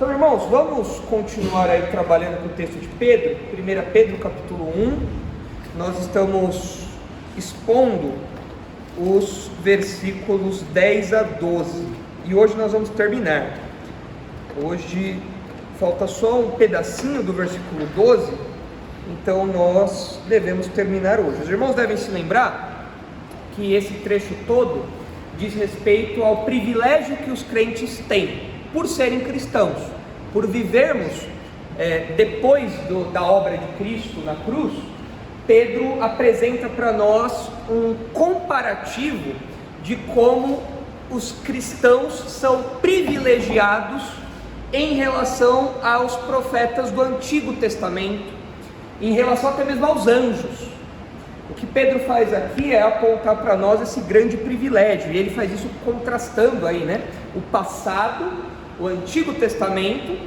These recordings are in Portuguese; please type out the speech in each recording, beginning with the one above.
Então, irmãos, vamos continuar aí trabalhando com o texto de Pedro, 1 Pedro capítulo 1. Nós estamos expondo os versículos 10 a 12 e hoje nós vamos terminar. Hoje falta só um pedacinho do versículo 12, então nós devemos terminar hoje. Os irmãos devem se lembrar que esse trecho todo diz respeito ao privilégio que os crentes têm por serem cristãos, por vivermos depois da obra de Cristo na cruz. Pedro apresenta para nós um comparativo de como os cristãos são privilegiados em relação aos profetas do Antigo Testamento, em relação até mesmo aos anjos. O que Pedro faz aqui é apontar para nós esse grande privilégio, e ele faz isso contrastando aí, o passado, o Antigo Testamento,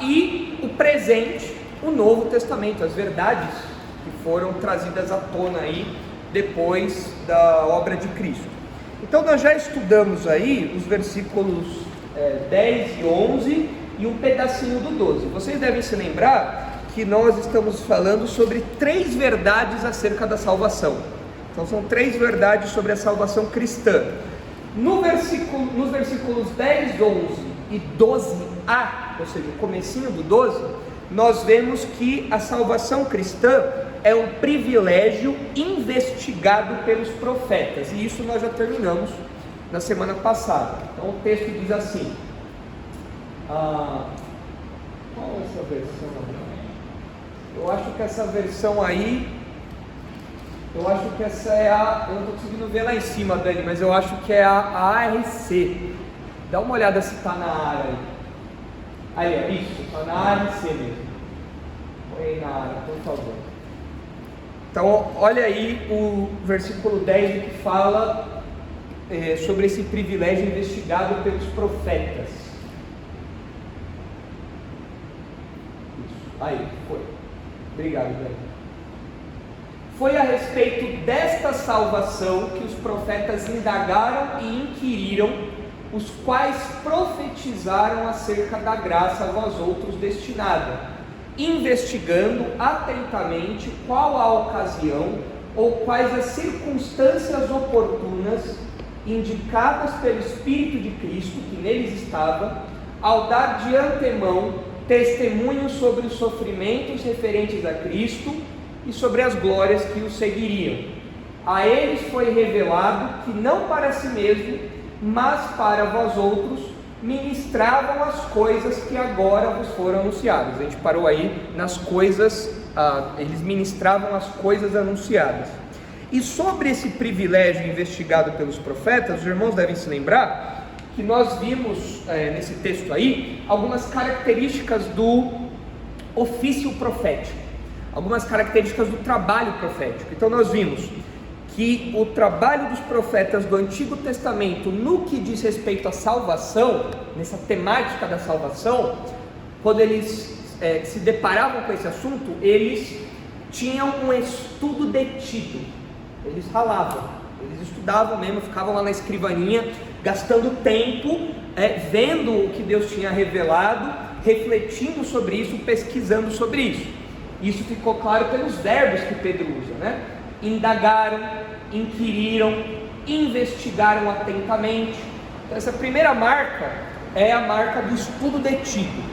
e o presente, o Novo Testamento, as verdades que foram trazidas à tona aí depois da obra de Cristo. Então nós já estudamos aí os versículos 10 e 11 e um pedacinho do 12. Vocês devem se lembrar que nós estamos falando sobre 3 verdades acerca da salvação. Então são 3 verdades sobre a salvação cristã. Nos versículos 10, 11 e 12a, ou seja, o comecinho do 12, nós vemos que a salvação cristã é um privilégio investigado pelos profetas, e isso nós já terminamos na semana passada. Então o texto diz assim, qual é essa versão? Eu acho que essa versão aí, essa é eu não estou conseguindo ver lá em cima, Dani, mas eu acho que é a ARC. Dá uma olhada se está na área aí. Aí, isso, está na ARC mesmo. Põe aí na área, por favor. Então, olha aí o versículo 10 que fala sobre esse privilégio investigado pelos profetas. Isso, aí, foi. Obrigado, Dani. Foi a respeito desta salvação que os profetas indagaram e inquiriram, os quais profetizaram acerca da graça a vós outros destinada, investigando atentamente qual a ocasião ou quais as circunstâncias oportunas indicadas pelo Espírito de Cristo que neles estava, ao dar de antemão testemunho sobre os sofrimentos referentes a Cristo e sobre as glórias que o seguiriam. A eles foi revelado que não para si mesmo, mas para vós outros, ministravam as coisas que agora vos foram anunciadas. A gente parou aí nas coisas, eles ministravam as coisas anunciadas. E sobre esse privilégio investigado pelos profetas, os irmãos devem se lembrar que nós vimos nesse texto aí algumas características do ofício profético, algumas características do trabalho profético. Então nós vimos que o trabalho dos profetas do Antigo Testamento, no que diz respeito à salvação, nessa temática da salvação, quando eles se deparavam com esse assunto, eles tinham um estudo detido, eles ralavam, eles estudavam mesmo, ficavam lá na escrivaninha, gastando tempo, vendo o que Deus tinha revelado, refletindo sobre isso, pesquisando sobre isso. Isso ficou claro pelos verbos que Pedro usa, Indagaram, inquiriram, investigaram atentamente. Então, essa primeira marca é a marca do estudo detido.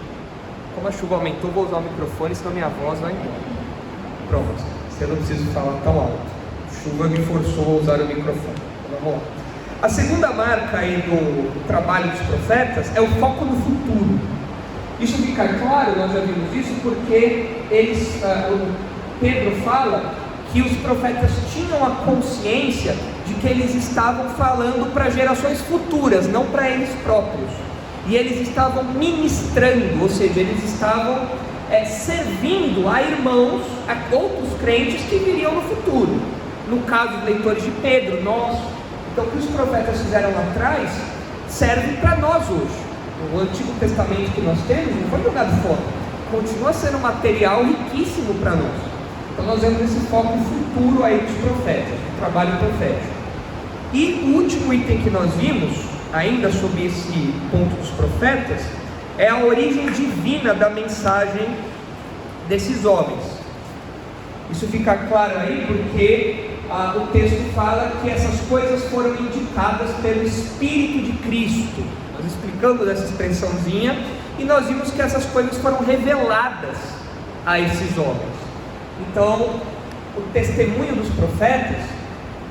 Como a chuva aumentou, vou usar o microfone, senão minha voz vai embora. Pronto, você não precisa falar tão alto. A chuva me forçou a usar o microfone. Então, vamos lá. A segunda marca aí do trabalho dos profetas é o foco no futuro. Isso fica claro, nós já vimos isso, porque Pedro fala que os profetas tinham a consciência de que eles estavam falando para gerações futuras, não para eles próprios, e eles estavam ministrando, ou seja, eles estavam servindo a irmãos, a outros crentes que viriam no futuro, no caso dos leitores de Pedro, nós. Então o que os profetas fizeram lá atrás serve para nós hoje. O Antigo Testamento que nós temos não foi jogado fora, continua sendo material riquíssimo para nós. Então nós vemos esse foco futuro aí dos profetas, do trabalho profético. E o último item que nós vimos, ainda sobre esse ponto dos profetas, é a origem divina da mensagem desses homens. Isso fica claro aí porque o texto fala que essas coisas foram indicadas pelo Espírito de Cristo. Nós explicamos essa expressãozinha e nós vimos que essas coisas foram reveladas a esses homens. Então, o testemunho dos profetas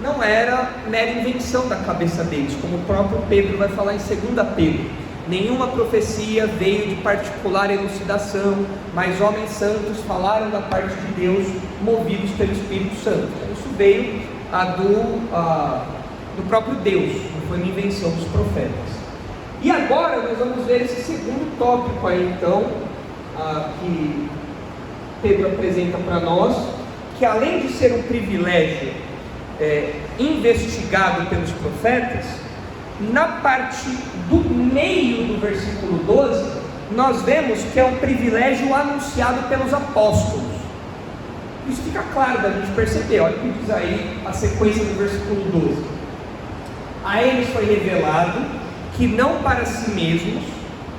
não era mera invenção da cabeça deles, como o próprio Pedro vai falar em 2 Pedro. Nenhuma profecia veio de particular elucidação, mas homens santos falaram da parte de Deus, movidos pelo Espírito Santo. Isso veio do próprio Deus, não foi uma invenção dos profetas. E agora nós vamos ver esse segundo tópico aí então, que Pedro apresenta para nós, que além de ser um privilégio investigado pelos profetas, na parte do meio do versículo 12, nós vemos que é um privilégio anunciado pelos apóstolos. Isso fica claro da gente perceber. Olha o que diz aí a sequência do versículo 12: a eles foi revelado que não para si mesmos,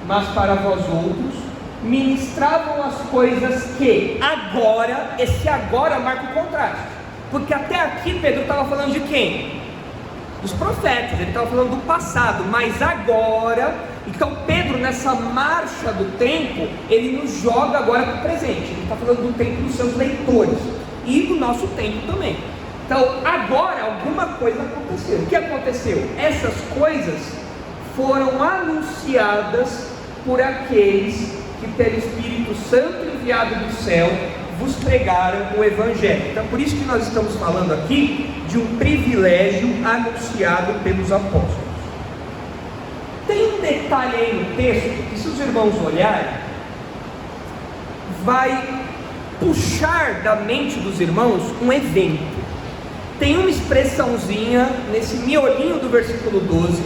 mas para vós outros, ministravam as coisas que agora, esse agora marca o contraste, porque até aqui Pedro estava falando de quem? Dos profetas, ele estava falando do passado, mas agora, então Pedro nessa marcha do tempo, ele nos joga agora para o presente, ele está falando do tempo dos seus leitores, e do nosso tempo também. Então agora alguma coisa aconteceu. O que aconteceu? Essas coisas foram anunciadas por aqueles que pelo Espírito Santo enviado do céu vos pregaram o Evangelho. Então por isso que nós estamos falando aqui de um privilégio anunciado pelos apóstolos. Tem um detalhe aí no texto que, se os irmãos olharem, vai puxar da mente dos irmãos um evento. Tem uma expressãozinha nesse miolinho do versículo 12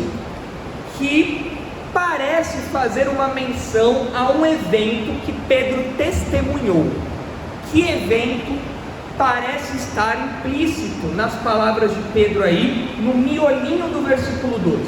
que parece fazer uma menção a um evento que Pedro testemunhou. Que evento parece estar implícito nas palavras de Pedro aí, no miolinho do versículo 12?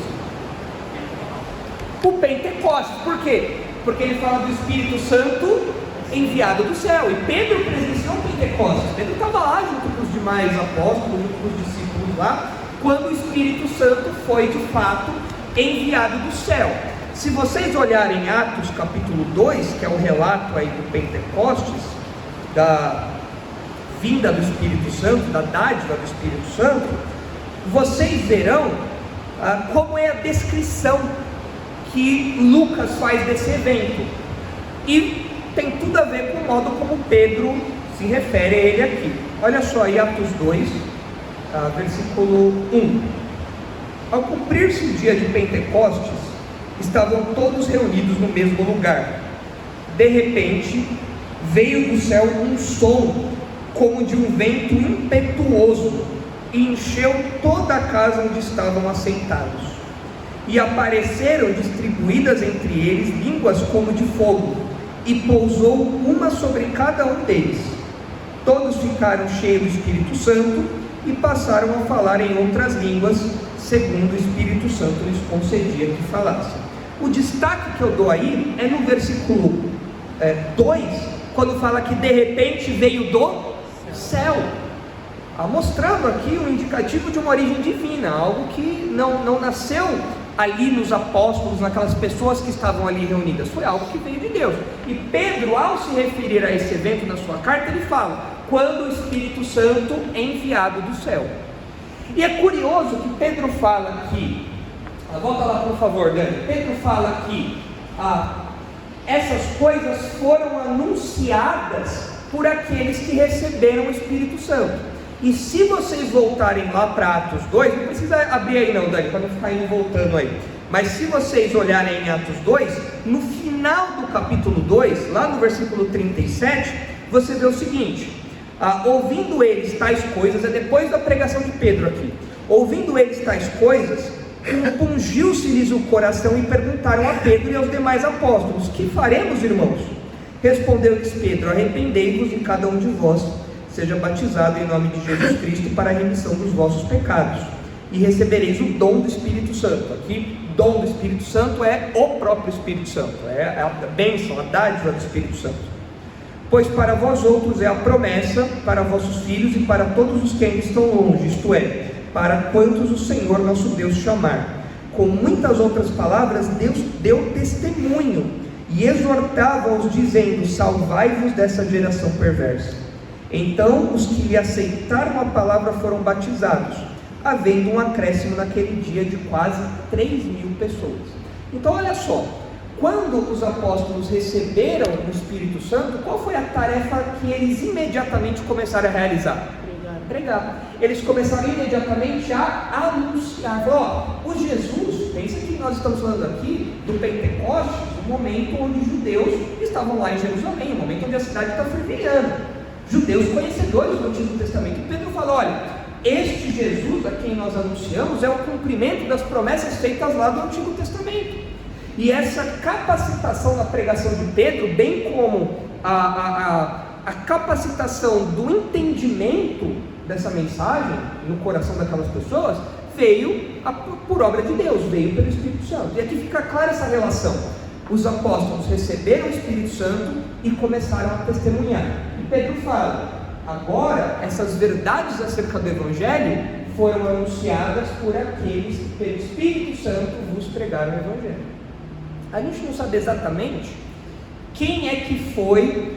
O Pentecostes. Por quê? Porque ele fala do Espírito Santo enviado do céu, e Pedro presenciou o Pentecostes. Pedro estava lá junto com os demais apóstolos, junto com os discípulos lá, quando o Espírito Santo foi de fato enviado do céu. Se vocês olharem Atos capítulo 2, que é o relato aí do Pentecostes, da vinda do Espírito Santo, da dádiva do Espírito Santo, vocês verão como é a descrição que Lucas faz desse evento, e tem tudo a ver com o modo como Pedro se refere a ele aqui. Olha só aí Atos 2, versículo 1: ao cumprir-se o dia de Pentecostes, estavam todos reunidos no mesmo lugar. De repente veio do céu um som como de um vento impetuoso e encheu toda a casa onde estavam assentados, e apareceram distribuídas entre eles línguas como de fogo, e pousou uma sobre cada um deles. Todos ficaram cheios do Espírito Santo e passaram a falar em outras línguas, segundo o Espírito Santo lhes concedia que falassem. O destaque que eu dou aí é no versículo 2, quando fala que de repente veio do céu, mostrando aqui um indicativo de uma origem divina, algo que não nasceu ali nos apóstolos, naquelas pessoas que estavam ali reunidas, foi algo que veio de Deus. E Pedro, ao se referir a esse evento na sua carta, ele fala, quando o Espírito Santo é enviado do céu. E é curioso que Pedro fala aqui, volta lá por favor, Dani. Pedro fala que essas coisas foram anunciadas por aqueles que receberam o Espírito Santo. E se vocês voltarem lá para Atos 2, não precisa abrir aí não, Dani, para não ficar indo voltando aí, mas se vocês olharem em Atos 2, no final do capítulo 2, lá no versículo 37, você vê o seguinte: ouvindo eles tais coisas, é depois da pregação de Pedro aqui, ouvindo eles tais coisas, compungiu-se-lhes o coração e perguntaram a Pedro e aos demais apóstolos: que faremos, irmãos? Respondeu-lhes Pedro: arrependei-vos e cada um de vós seja batizado em nome de Jesus Cristo para a remissão dos vossos pecados, e recebereis o dom do Espírito Santo. Aqui, dom do Espírito Santo é o próprio Espírito Santo, é a bênção, a dádiva do Espírito Santo. Pois para vós outros é a promessa, para vossos filhos e para todos os que ainda estão longe, isto é, para quantos o Senhor nosso Deus chamar. Com muitas outras palavras, Deus deu testemunho e exortava-os, dizendo: salvai-vos dessa geração perversa. Então os que lhe aceitaram a palavra foram batizados, havendo um acréscimo naquele dia de quase 3.000 pessoas. Então olha só, quando os apóstolos receberam o Espírito Santo, qual foi a tarefa que eles imediatamente começaram a realizar? Pregar. Eles começaram imediatamente a anunciar. O Jesus, pensa que nós estamos falando aqui do Pentecostes, o momento onde os judeus estavam lá em Jerusalém, o momento onde a cidade está fervilhando, judeus conhecedores do Antigo Testamento. E Pedro fala: olha, este Jesus a quem nós anunciamos é o cumprimento das promessas feitas lá do Antigo Testamento. E essa capacitação na pregação de Pedro, bem como a capacitação do entendimento dessa mensagem no coração daquelas pessoas, veio por obra de Deus, veio pelo Espírito Santo. E aqui fica clara essa relação. Os apóstolos receberam o Espírito Santo e começaram a testemunhar. E Pedro fala: agora essas verdades acerca do Evangelho foram anunciadas por aqueles que pelo Espírito Santo vos pregaram o Evangelho. A gente não sabe exatamente quem é que foi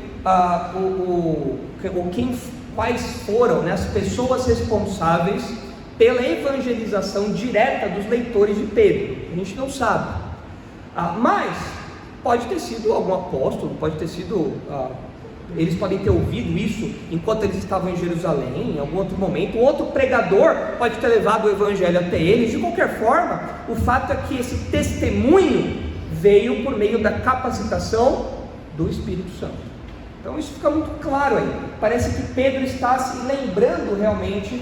quais foram, né, as pessoas responsáveis pela evangelização direta dos leitores de Pedro. A gente não sabe, mas pode ter sido algum apóstolo, pode ter sido, eles podem ter ouvido isso enquanto eles estavam em Jerusalém, em algum outro momento. Outro pregador pode ter levado o evangelho até eles. De qualquer forma, o fato é que esse testemunho veio por meio da capacitação do Espírito Santo. Então isso fica muito claro aí. Parece que Pedro está se lembrando realmente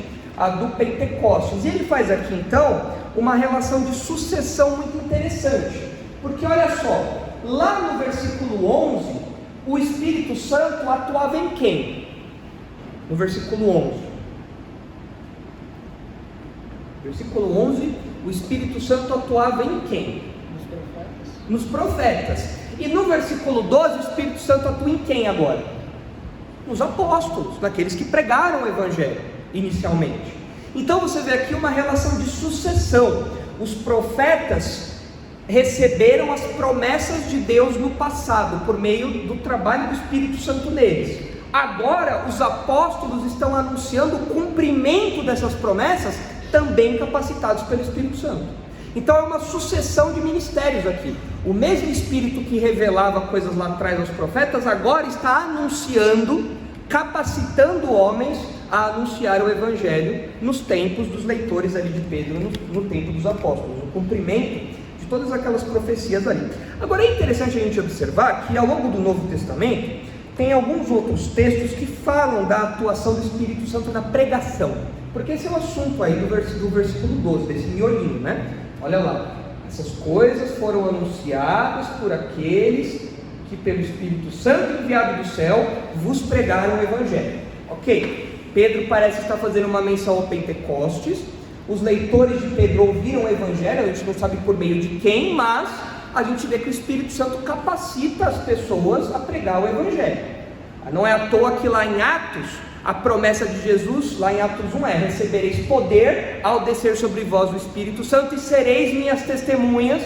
do Pentecostes. E ele faz aqui então uma relação de sucessão muito interessante, porque olha só, lá no versículo 11, o Espírito Santo atuava em quem? No versículo 11. Versículo 11, o Espírito Santo atuava em quem? Nos profetas. E no versículo 12, o Espírito Santo atua em quem agora? Nos apóstolos, naqueles que pregaram o Evangelho inicialmente. Então você vê aqui uma relação de sucessão. Os profetas receberam as promessas de Deus no passado, por meio do trabalho do Espírito Santo neles. Agora os apóstolos estão anunciando o cumprimento dessas promessas, também capacitados pelo Espírito Santo. Então é uma sucessão de ministérios aqui. O mesmo Espírito que revelava coisas lá atrás aos profetas, agora está anunciando, capacitando homens a anunciar o Evangelho nos tempos dos leitores ali de Pedro, no tempo dos apóstolos, o cumprimento de todas aquelas profecias ali. Agora é interessante a gente observar que ao longo do Novo Testamento tem alguns outros textos que falam da atuação do Espírito Santo na pregação, porque esse é o assunto aí do versículo 12, desse miolinho, né? Olha lá, essas coisas foram anunciadas por aqueles que pelo Espírito Santo enviado do céu vos pregaram o Evangelho. Ok, Pedro parece estar fazendo uma menção ao Pentecostes. Os leitores de Pedro ouviram o Evangelho, a gente não sabe por meio de quem, mas a gente vê que o Espírito Santo capacita as pessoas a pregar o Evangelho. Não é à toa que lá em Atos, a promessa de Jesus, lá em Atos 1, é: recebereis poder ao descer sobre vós o Espírito Santo e sereis minhas testemunhas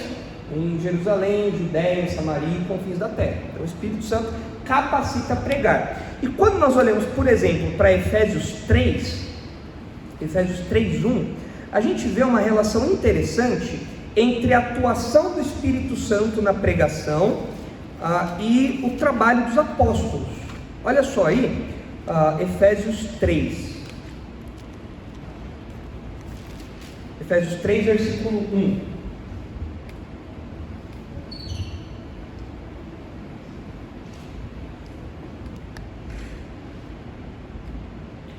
em Jerusalém, Judéia, Samaria e confins da terra. Então o Espírito Santo capacita a pregar. E quando nós olhamos, por exemplo, para Efésios 3:1, a gente vê uma relação interessante entre a atuação do Espírito Santo na pregação e o trabalho dos apóstolos. Olha só aí, Efésios 3, versículo 1.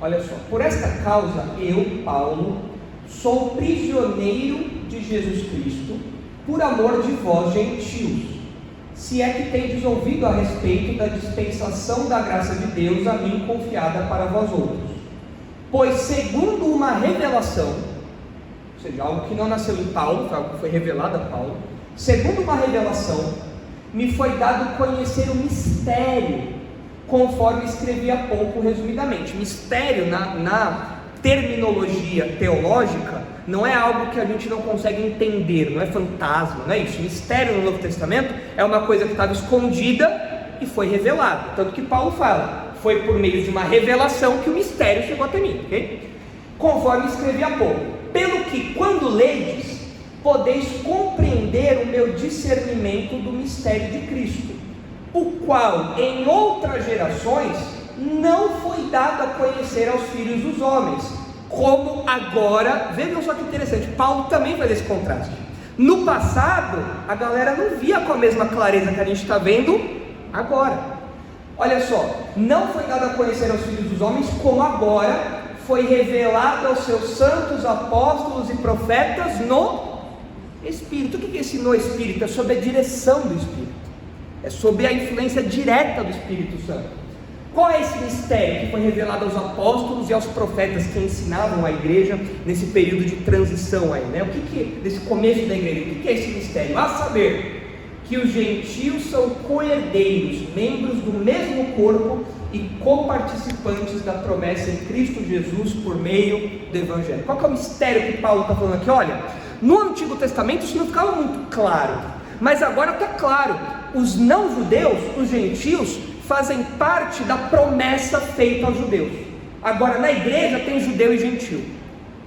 Olha só: por esta causa eu, Paulo, sou prisioneiro de Jesus Cristo, por amor de vós, gentios, se é que tendes ouvido a respeito da dispensação da graça de Deus a mim confiada para vós outros. Pois segundo uma revelação, ou seja, algo que não nasceu em Paulo, foi algo que foi revelado a Paulo. Segundo uma revelação, me foi dado conhecer o mistério, conforme escrevi há pouco resumidamente. Mistério na terminologia teológica não é algo que a gente não consegue entender, não é fantasma, não é isso. Mistério no Novo Testamento é uma coisa que estava escondida e foi revelada, tanto que Paulo fala, foi por meio de uma revelação que o mistério chegou até mim, ok? Conforme escrevi há pouco, pelo que quando ledes, podeis compreender o meu discernimento do mistério de Cristo, o qual em outras gerações não foi dado a conhecer aos filhos dos homens, como agora. Vejam só que interessante, Paulo também faz esse contraste. No passado, a galera não via com a mesma clareza que a gente está vendo agora. Olha só, não foi dado a conhecer aos filhos dos homens, como agora foi revelado aos seus santos apóstolos e profetas no Espírito. O que é esse no Espírito? É sobre a direção do Espírito, é sobre a influência direta do Espírito Santo. Qual é esse mistério que foi revelado aos apóstolos e aos profetas que ensinavam a igreja nesse período de transição aí, né? Desse começo da igreja, o que é esse mistério? A saber, que os gentios são co-herdeiros, membros do mesmo corpo e coparticipantes da promessa em Cristo Jesus por meio do Evangelho. Qual que é o mistério que Paulo está falando aqui? Olha, no Antigo Testamento isso não ficava muito claro, mas agora está claro. Os não-judeus, os gentios, fazem parte da promessa feita aos judeus. Agora na igreja tem judeu e gentio.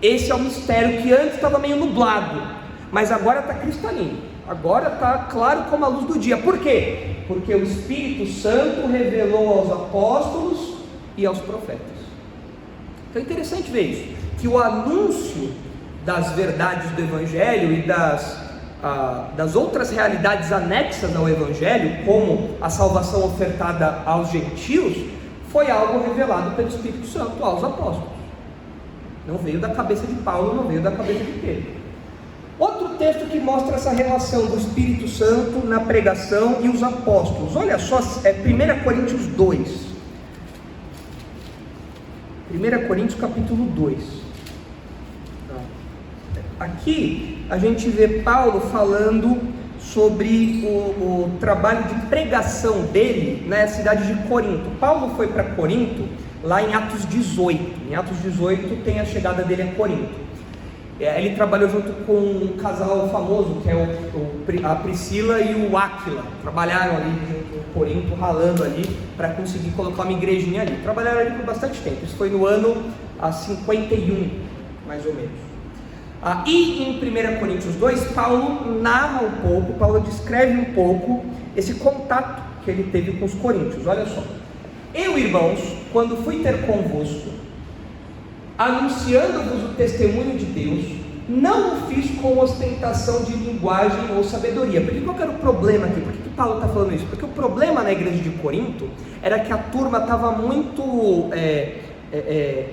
Esse é o mistério que antes estava meio nublado, mas agora está cristalino, agora está claro como a luz do dia. Por quê? Porque o Espírito Santo revelou aos apóstolos e aos profetas. Então é interessante ver isso, que o anúncio das verdades do Evangelho e das outras realidades anexas ao Evangelho, como a salvação ofertada aos gentios, foi algo revelado pelo Espírito Santo aos apóstolos. Não veio da cabeça de Paulo, não veio da cabeça de Pedro. Outro texto que mostra essa relação do Espírito Santo na pregação e os apóstolos, olha só, é 1 Coríntios 2. 1 Coríntios capítulo 2. Aqui a gente vê Paulo falando sobre o trabalho de pregação dele na cidade de Corinto. Paulo foi para Corinto lá em Atos 18. Em Atos 18 tem a chegada dele a Corinto. Ele trabalhou junto com um casal famoso, que é a Priscila e o Áquila. Trabalharam ali em Corinto, ralando ali para conseguir colocar uma igrejinha ali. Trabalharam ali por bastante tempo. Isso foi no ano 51, mais ou menos. E em 1 Coríntios 2, Paulo narra um pouco, Paulo descreve um pouco esse contato que ele teve com os coríntios. Olha só: eu, irmãos, quando fui ter convosco, anunciando-vos o testemunho de Deus, não o fiz com ostentação de linguagem ou sabedoria. Porque qual que era o problema aqui? Por que Paulo está falando isso? Porque o problema na igreja de Corinto era que a turma estava muito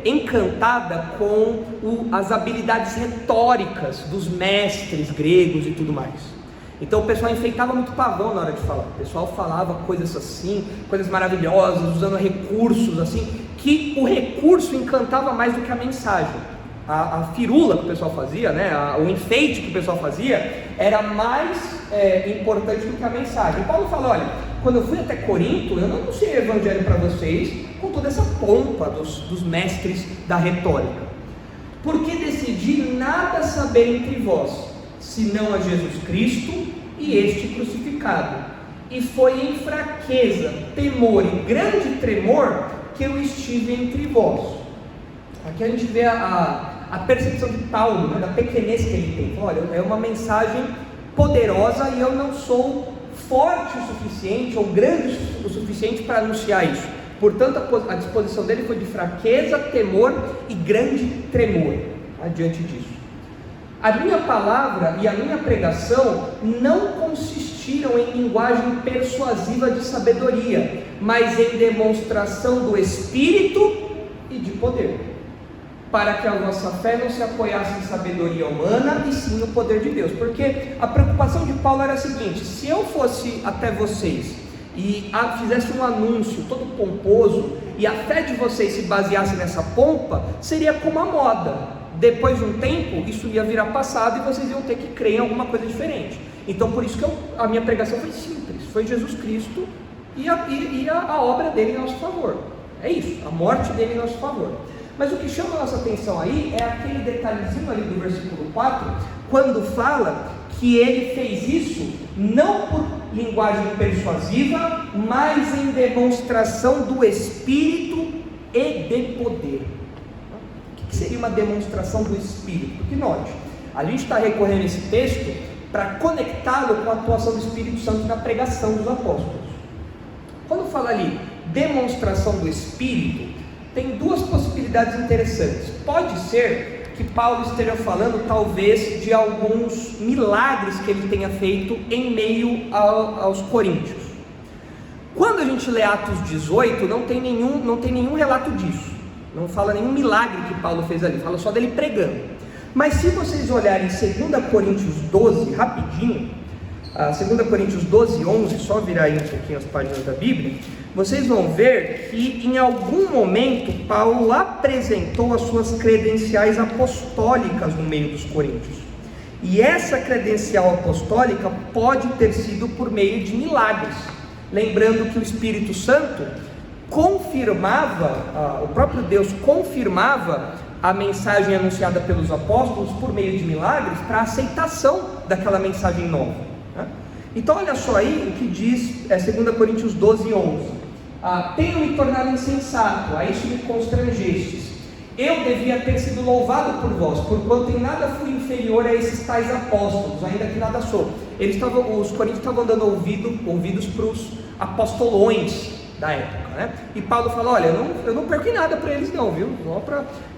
encantada com as habilidades retóricas dos mestres gregos e tudo mais. Então o pessoal enfeitava muito pavão na hora de falar. O pessoal falava coisas assim, coisas maravilhosas, usando recursos assim, que o recurso encantava mais do que a mensagem. A firula que o pessoal fazia, né, o enfeite que o pessoal fazia, era mais importante do que a mensagem. Paulo fala: olha, quando eu fui até Corinto, eu não anunciei o evangelho para vocês com toda essa pompa dos mestres da retórica, porque decidi nada saber entre vós, senão a Jesus Cristo e este crucificado. E foi em fraqueza, temor e grande tremor que eu estive entre vós. Aqui a gente vê a percepção de Paulo, né, da pequenez que ele tem. Olha, é uma mensagem poderosa e eu não sou forte o suficiente ou grande o suficiente para anunciar isso. Portanto, a disposição dele foi de fraqueza, temor e grande tremor adiante disso. A minha palavra e a minha pregação não consistiram em linguagem persuasiva de sabedoria, mas em demonstração do Espírito e de poder, para que a vossa fé não se apoiasse em sabedoria humana, e sim no poder de Deus. Porque a preocupação de Paulo era a seguinte: se eu fosse até vocês e fizesse um anúncio todo pomposo, e a fé de vocês se baseasse nessa pompa, seria como a moda depois de um tempo, isso ia virar passado e vocês iam ter que crer em alguma coisa diferente. Então, por isso que a minha pregação foi simples, foi Jesus Cristo e a obra dele em nosso favor. É isso, a morte dele em nosso favor. Mas o que chama a nossa atenção aí é aquele detalhezinho ali do versículo 4, quando fala que ele fez isso não por linguagem persuasiva, mas em demonstração do Espírito e de poder. O que seria uma demonstração do Espírito? Porque note, a gente está recorrendo a esse texto para conectá-lo com a atuação do Espírito Santo na pregação dos apóstolos. Quando fala ali demonstração do Espírito, tem duas possibilidades interessantes. Pode ser que Paulo esteja falando talvez de alguns milagres que ele tenha feito em meio aos coríntios. Quando a gente lê Atos 18, não tem nenhum relato disso, não fala nenhum milagre que Paulo fez ali, fala só dele pregando. Mas se vocês olharem 2 Coríntios 12, rapidinho, 2 Coríntios 12, 11, só virar aí um pouquinho as páginas da Bíblia, vocês vão ver que em algum momento Paulo apresentou as suas credenciais apostólicas no meio dos coríntios. E essa credencial apostólica pode ter sido por meio de milagres. Lembrando que o Espírito Santo confirmava, o próprio Deus confirmava a mensagem anunciada pelos apóstolos por meio de milagres para a aceitação daquela mensagem nova, né? Então olha só aí o que diz 2 Coríntios 12, 11. Tenho me tornado insensato, a isso me constrangestes. Eu devia ter sido louvado por vós, porquanto em nada fui inferior a esses tais apóstolos, ainda que nada sou. Os coríntios estavam dando ouvidos para os apostolões da época, né? E Paulo fala, olha, eu não perco em nada para eles não, viu?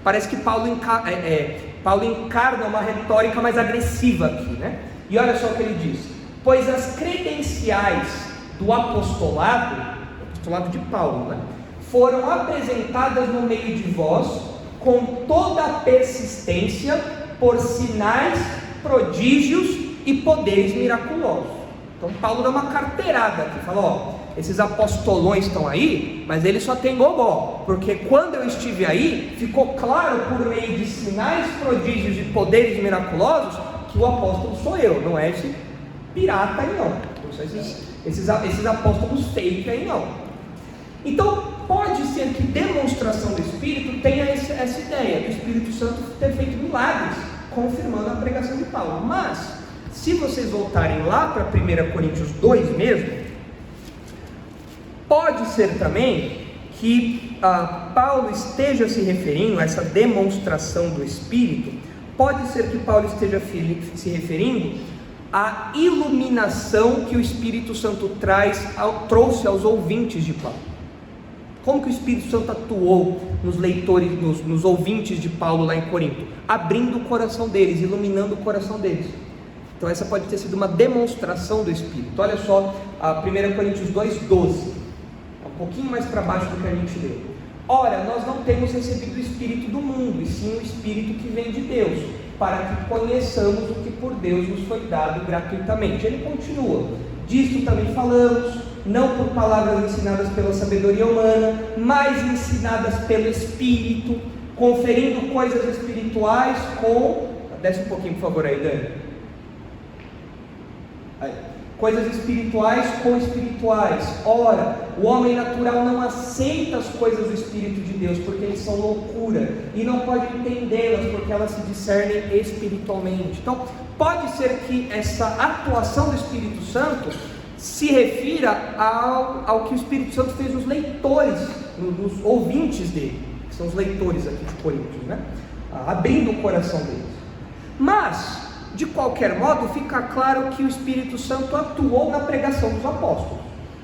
Parece que Paulo encarna uma retórica mais agressiva aqui, né? E olha só o que ele diz: pois as credenciais do apostolado de Paulo, né, foram apresentadas no meio de vós com toda a persistência por sinais, prodígios e poderes miraculosos. Então Paulo dá uma carteirada aqui, fala, ó, esses apostolões estão aí, mas eles só têm gogó, porque quando eu estive aí, ficou claro por meio de sinais, prodígios e poderes miraculosos, que o apóstolo sou eu, não é esse pirata aí não, não são esses apóstolos fake aí não. Então pode ser que demonstração do Espírito tenha essa ideia, do Espírito Santo ter feito milagres, confirmando a pregação de Paulo. Mas, se vocês voltarem lá para 1 Coríntios 2 mesmo, pode ser também que Paulo esteja se referindo a essa demonstração do Espírito, pode ser que Paulo esteja se referindo à iluminação que o Espírito Santo trouxe aos ouvintes de Paulo. Como que o Espírito Santo atuou nos leitores, nos ouvintes de Paulo lá em Corinto? Abrindo o coração deles, iluminando o coração deles. Então essa pode ter sido uma demonstração do Espírito. Olha só, 1 Coríntios 2:12, um pouquinho mais para baixo do que a gente leu. Ora, nós não temos recebido o Espírito do mundo, e sim o Espírito que vem de Deus, para que conheçamos o que por Deus nos foi dado gratuitamente. Ele continua, disto também falamos, não por palavras ensinadas pela sabedoria humana, mas ensinadas pelo Espírito, conferindo coisas espirituais com... Desce um pouquinho, por favor, aí, Dani. Aí. Coisas espirituais com espirituais. Ora, o homem natural não aceita as coisas do Espírito de Deus, porque eles são loucura, e não pode entendê-las, porque elas se discernem espiritualmente. Então, pode ser que essa atuação do Espírito Santo se refira ao que o Espírito Santo fez nos leitores, nos ouvintes dele, que são os leitores aqui de Coríntios, né? Abrindo o coração deles. Mas, de qualquer modo, fica claro que o Espírito Santo atuou na pregação dos apóstolos,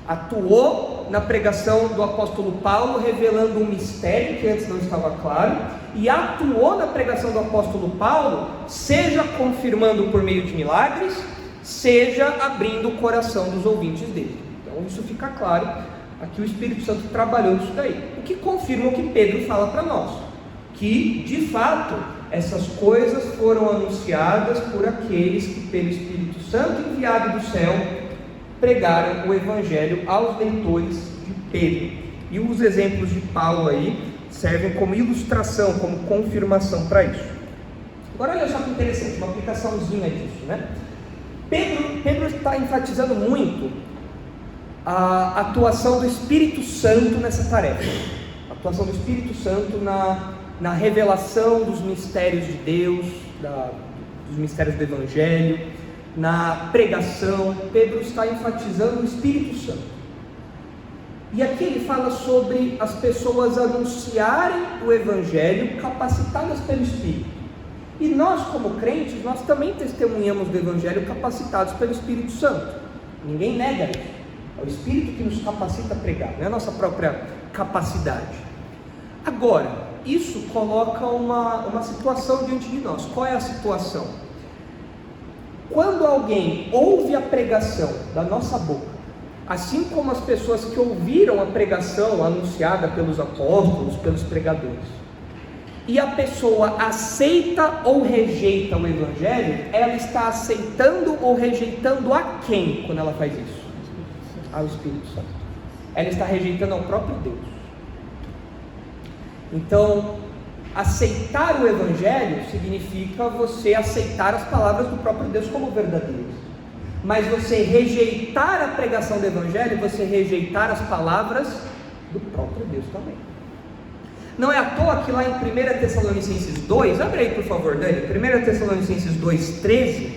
atuou na pregação do apóstolo Paulo, revelando um mistério que antes não estava claro, e atuou na pregação do apóstolo Paulo, seja confirmando por meio de milagres, seja abrindo o coração dos ouvintes dele. Então isso fica claro, aqui o Espírito Santo trabalhou isso daí, o que confirma o que Pedro fala para nós, que de fato essas coisas foram anunciadas por aqueles que pelo Espírito Santo enviado do céu pregaram o Evangelho aos leitores de Pedro. E os exemplos de Paulo aí servem como ilustração, como confirmação para isso. Agora olha só que interessante, uma aplicaçãozinha disso, né? Pedro está enfatizando muito a atuação do Espírito Santo nessa tarefa, a atuação do Espírito Santo na revelação dos mistérios de Deus, dos mistérios do Evangelho, na pregação. Pedro está enfatizando o Espírito Santo. E aqui ele fala sobre as pessoas anunciarem o Evangelho capacitadas pelo Espírito. E nós, como crentes, nós também testemunhamos do Evangelho capacitados pelo Espírito Santo. Ninguém nega isso. É o Espírito que nos capacita a pregar, não é a nossa própria capacidade. Agora, isso coloca uma situação diante de nós. Qual é a situação? Quando alguém ouve a pregação da nossa boca, assim como as pessoas que ouviram a pregação anunciada pelos apóstolos, pelos pregadores, e a pessoa aceita ou rejeita o Evangelho, ela está aceitando ou rejeitando a quem quando ela faz isso? Ao Espírito Santo. Ela está rejeitando ao próprio Deus. Então, aceitar o Evangelho significa você aceitar as palavras do próprio Deus como verdadeiras. Mas você rejeitar a pregação do Evangelho, você rejeitar as palavras do próprio Deus também. Não é à toa que lá em 1 Tessalonicenses 2, abre aí por favor, Dani, 1 Tessalonicenses 2,13,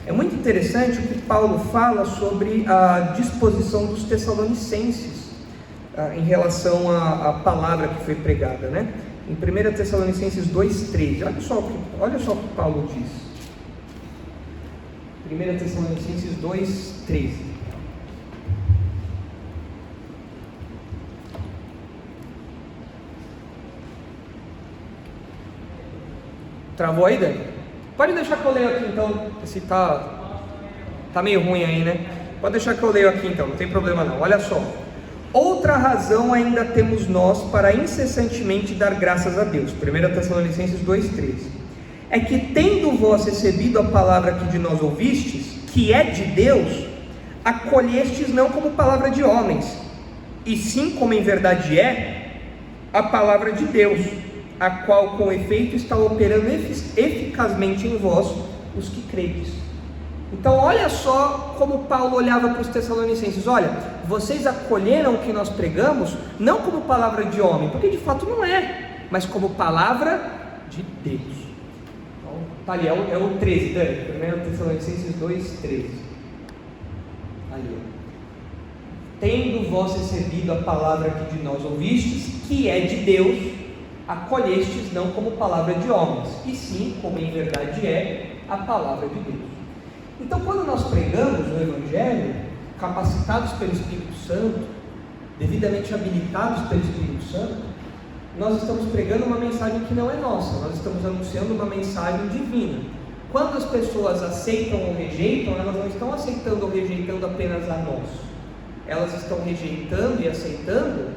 é muito interessante o que Paulo fala sobre a disposição dos Tessalonicenses em relação à palavra que foi pregada, né? Em 1 Tessalonicenses 2,13, olha só o que Paulo diz. 1 Tessalonicenses 2,13. Travou aí, Dani? Pode deixar que eu leio aqui então, se tá meio ruim aí, né? Pode deixar que eu leio aqui então, não tem problema não. Olha só. Outra razão ainda temos nós para incessantemente dar graças a Deus. 1 Tessalonicenses 2,13. É que tendo vós recebido a palavra que de nós ouvistes, que é de Deus, acolhestes não como palavra de homens, e sim como em verdade é, a palavra de Deus, a qual com efeito está operando eficazmente em vós, os que credes. Então olha só como Paulo olhava para os Tessalonicenses. Olha, vocês acolheram o que nós pregamos, não como palavra de homem, porque de fato não é, mas como palavra de Deus. Então, tá ali, é o 13, Dani, 1 Tessalonicenses 2,13. Ali, tendo vós recebido a palavra que de nós ouvistes, que é de Deus, acolhestes não como palavra de homens, e sim como em verdade é a palavra de Deus. Então, quando nós pregamos o Evangelho, capacitados pelo Espírito Santo, devidamente habilitados pelo Espírito Santo, nós estamos pregando uma mensagem que não é nossa, nós estamos anunciando uma mensagem divina. Quando as pessoas aceitam ou rejeitam, elas não estão aceitando ou rejeitando apenas a nós, elas estão rejeitando e aceitando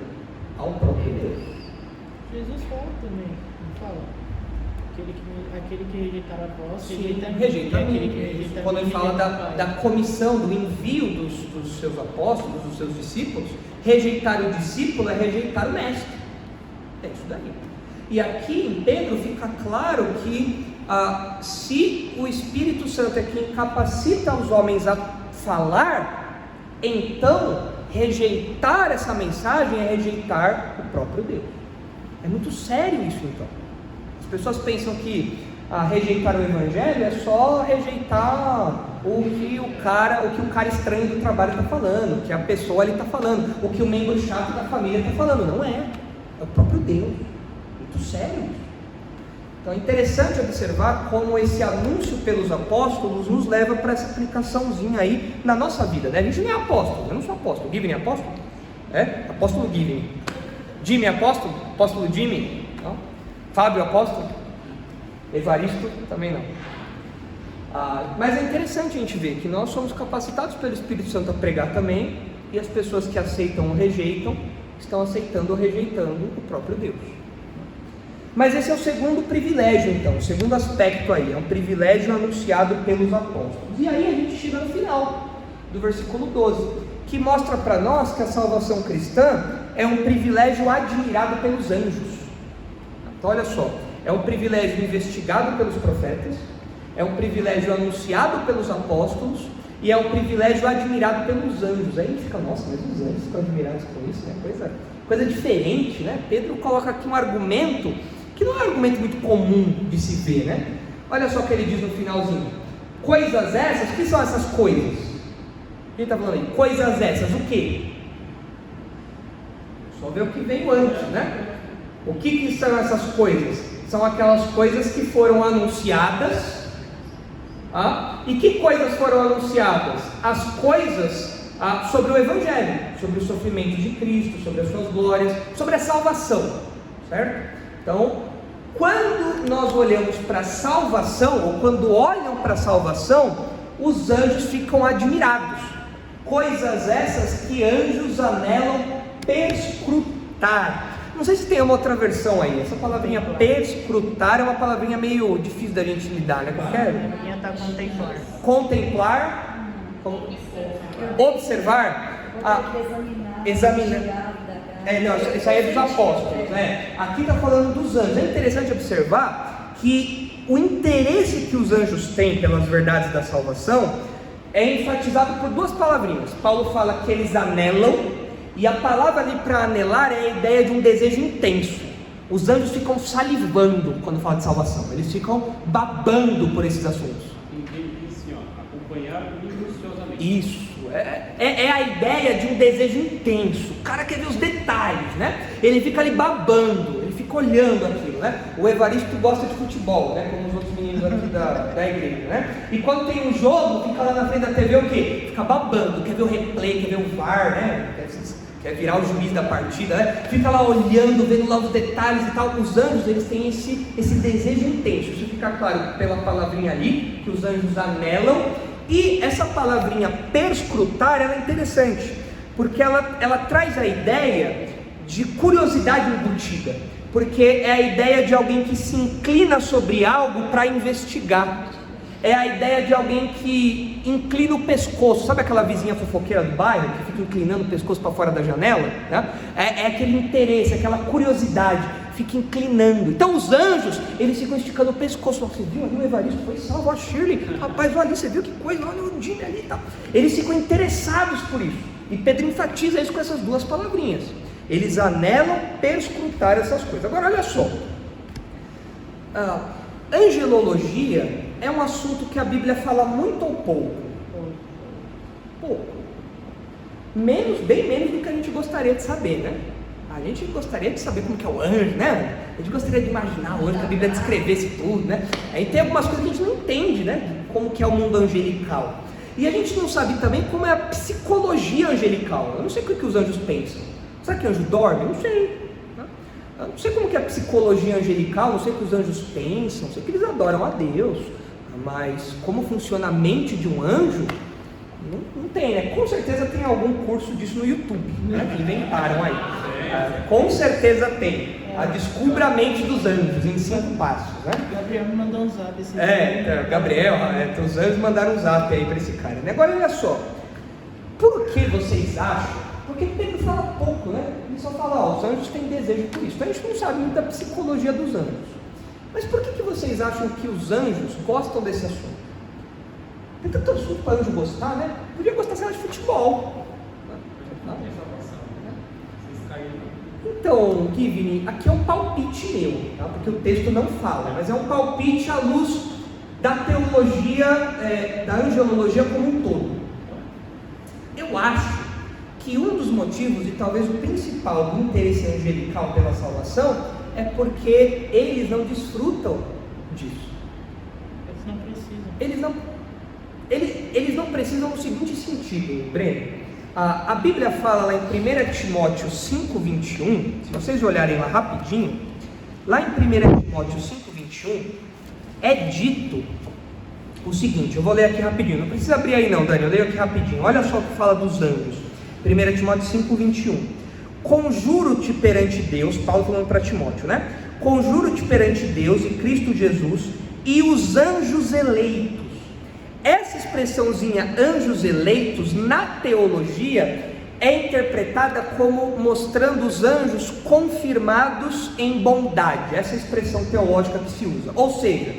ao próprio Deus. Jesus fala também, não fala? Aquele que rejeitar a vós, rejeita a mim. Quando ele fala da comissão, do envio dos seus apóstolos, dos seus discípulos, rejeitar o discípulo é rejeitar o mestre. É isso daí. E aqui em Pedro fica claro que se o Espírito Santo é quem capacita os homens a falar, então rejeitar essa mensagem é rejeitar o próprio Deus. É muito sério isso então. As pessoas pensam que rejeitar o Evangelho é só rejeitar o que o cara estranho do trabalho está falando, o que a pessoa ali está falando, o que o membro chato da família está falando. Não é o próprio Deus. Muito sério isso. Então é interessante observar como esse anúncio pelos apóstolos nos leva para essa aplicaçãozinha aí na nossa vida, né? A gente não é apóstolo, eu não sou apóstolo. Given é apóstolo? Apóstolo Given. Jimmy é apóstolo? Apóstolo Jimmy? Não. Fábio apóstolo? Evaristo também não. Mas é interessante a gente ver que nós somos capacitados pelo Espírito Santo a pregar também, e as pessoas que aceitam ou rejeitam estão aceitando ou rejeitando o próprio Deus. Mas esse é o segundo privilégio então, o segundo aspecto aí, é um privilégio anunciado pelos apóstolos. E aí a gente chega no final do versículo 12, que mostra para nós que a salvação cristã é um privilégio admirado pelos anjos. Então olha só, é um privilégio investigado pelos profetas, é um privilégio anunciado pelos apóstolos e é um privilégio admirado pelos anjos. Aí a gente fica, nossa, mas os anjos ficam admirados com isso, né? Coisa diferente, né? Pedro coloca aqui um argumento que não é um argumento muito comum de se ver, né? Olha só o que ele diz no finalzinho: coisas essas, o que são essas coisas? Quem está falando aí? Coisas essas, o que? Só ver o que veio antes, né? O que são essas coisas? São aquelas coisas que foram anunciadas. E que coisas foram anunciadas? As coisas sobre o Evangelho, sobre o sofrimento de Cristo, sobre as suas glórias, sobre a salvação, certo? Então, quando nós olhamos para a salvação, ou quando olham para a salvação, os anjos ficam admirados. Coisas essas que anjos anelam perscrutar. Não sei se tem uma outra versão aí. Essa palavrinha perscrutar é uma palavrinha meio difícil da gente lidar, né? A minha está contemplar. Contemplar, observar, examinar. Não, isso aí é dos apóstolos, né? Aqui está falando dos anjos. É interessante observar que o interesse que os anjos têm pelas verdades da salvação é enfatizado por duas palavrinhas. Paulo fala que eles anelam, e a palavra ali para anelar é a ideia de um desejo intenso. Os anjos ficam salivando quando fala de salvação, eles ficam babando por esses assuntos. Assim, acompanhar minuciosamente. Isso, é a ideia de um desejo intenso. O cara quer ver os detalhes, né? Ele fica ali babando, ele fica olhando aquilo, né? O Evaristo gosta de futebol, né? Como os outros meninos aqui da igreja, né? E quando tem um jogo, fica lá na frente da TV o quê? Fica babando, quer ver o replay, quer ver o VAR, né? Quer virar o juiz da partida, né? Fica lá olhando, vendo lá os detalhes e tal. Os anjos, eles têm esse desejo intenso. Isso fica claro pela palavrinha ali, que os anjos anelam. E essa palavrinha perscrutar, ela é interessante, porque ela traz a ideia de curiosidade embutida, porque é a ideia de alguém que se inclina sobre algo para investigar. É a ideia de alguém que inclina o pescoço. Sabe aquela vizinha fofoqueira do bairro que fica inclinando o pescoço para fora da janela, né? É aquele interesse, aquela curiosidade, fica inclinando. Então os anjos, eles ficam esticando o pescoço. Você viu ali o Evaristo foi salvo, a Shirley, rapaz, olha ali, você viu que coisa, olha o Jimmy ali e tal. Eles ficam interessados por isso, e Pedro enfatiza isso com essas duas palavrinhas. Eles anelam perscrutar essas coisas. Agora olha só, angelologia é um assunto que a Bíblia fala muito ou pouco? Pouco. Bem menos do que a gente gostaria de saber, né? A gente gostaria de saber como que é o anjo, né? A gente gostaria de imaginar o anjo, que a Bíblia descrevesse tudo, né? Aí tem algumas coisas que a gente não entende, né? Como que é o mundo angelical. E a gente não sabe também como é a psicologia angelical. Eu não sei o que os anjos pensam. Será que o anjo dorme? Não sei. Eu não sei como que é a psicologia angelical, não sei o que os anjos pensam, não sei que eles adoram a Deus. Mas como funciona a mente de um anjo, não tem, né? Com certeza tem algum curso disso no YouTube, né? Que inventaram aí. Com certeza tem. Descubra a mente dos anjos em 5 passos, né? Gabriel me mandou um zap esse Gabriel, os anjos mandaram um zap aí para esse cara, né? Agora olha só, por que vocês acham? Porque Pedro fala pouco, né? Ele só fala, os anjos têm desejo por isso. Então a gente não sabe muito da psicologia dos anjos. Mas por que vocês acham que os anjos gostam desse assunto? Tem tanto assunto para anjo gostar, né? Podia gostar, sei lá, de futebol. Então, Givni, aqui é um palpite meu, tá? Porque o texto não fala, mas é um palpite à luz da teologia, da angelologia como um todo. Eu acho que um dos motivos, e talvez o principal, do interesse angelical pela salvação é porque eles não desfrutam disso. Eles não precisam. Eles não precisam no seguinte sentido, Breno. A Bíblia fala lá em 1 Timóteo 5,21, se vocês olharem lá rapidinho, lá em 1 Timóteo 5,21, é dito o seguinte, eu vou ler aqui rapidinho, não precisa abrir aí não, Dani, eu leio aqui rapidinho, olha só o que fala dos anjos, 1 Timóteo 5,21, conjuro-te perante Deus, Paulo falando para Timóteo, né? Conjuro-te perante Deus e Cristo Jesus e os anjos eleitos. Essa expressãozinha anjos eleitos na teologia é interpretada como mostrando os anjos confirmados em bondade, essa é a expressão teológica que se usa. Ou seja,